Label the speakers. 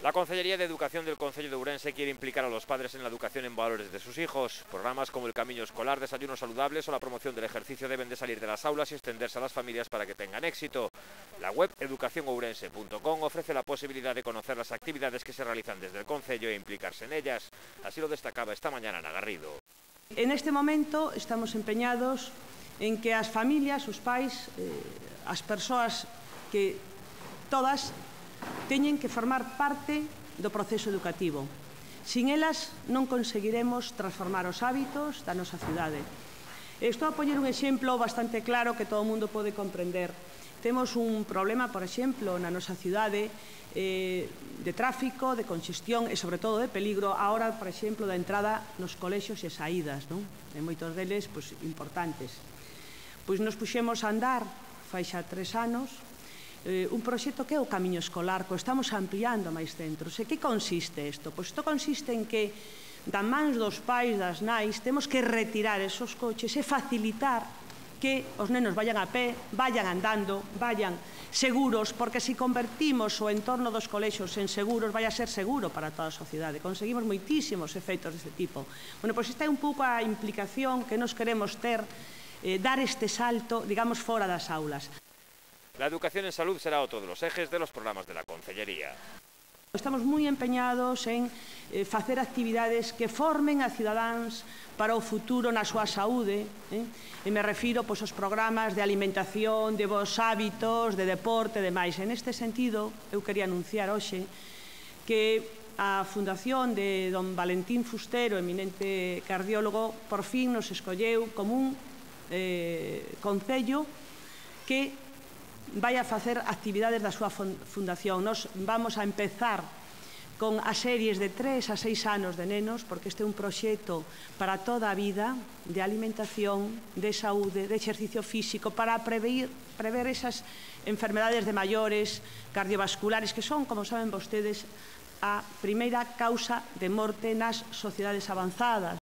Speaker 1: La Concellería de Educación del Concello de Ourense quiere implicar a los padres en la educación en valores de sus hijos. Programas como el Camiño Escolar, Desayunos Saludables o la promoción del ejercicio deben de salir de las aulas y extenderse a las familias para que tengan éxito. La web educacionourense.com ofrece la posibilidad de conocer las actividades que se realizan desde el Concello e implicarse en ellas. Así lo destacaba esta mañana Ana Garrido.
Speaker 2: En este momento estamos empeñados en que as familias, os pais, as persoas que todas teñen que formar parte do proceso educativo. Sin elas non conseguiremos transformar os hábitos da nosa cidade. Estou a poñer un exemplo bastante claro que todo o mundo pode comprender. Temos un problema, por exemplo, na nosa cidade de tráfico, de congestión e, sobre todo, de peligro a hora, por exemplo, da entrada nos colexios e saídas, non? E moitos deles, importantes. Pois nos puxemos a andar, fai xa 3 anos, un proxecto que é o Camiño Escolar, que estamos ampliando a máis centros. E que consiste isto? Pois isto consiste en que, da mans dos pais, das nais, temos que retirar esos coches e facilitar que os nenos vayan a pé, vayan andando, vayan seguros, porque se convertimos o entorno dos colexios en seguros, vai a ser seguro para toda a sociedade. Conseguimos moitísimos efeitos deste tipo. Bueno, pois esta é un pouco a implicación que nos queremos ter, dar este salto, digamos, fora das aulas.
Speaker 1: La educación en salud será otro de los ejes de los programas de la Concellería.
Speaker 2: Estamos moi empeñados en facer actividades que formen a cidadáns para o futuro na súa saúde, e me refiro aos programas de alimentación, de bons hábitos, de deporte e demais. En este sentido, eu quería anunciar hoxe que a Fundación de don Valentín Fustero, eminente cardiólogo, por fin nos escolleu como un concello que vai a facer actividades da súa fundación. Nos vamos a empezar con as series de 3 a 6 anos de nenos, porque este é un proxecto para toda a vida de alimentación, de saúde, de exercicio físico, para prever esas enfermedades de maiores, cardiovasculares, que son, como saben vostedes, a primeira causa de morte nas sociedades avanzadas.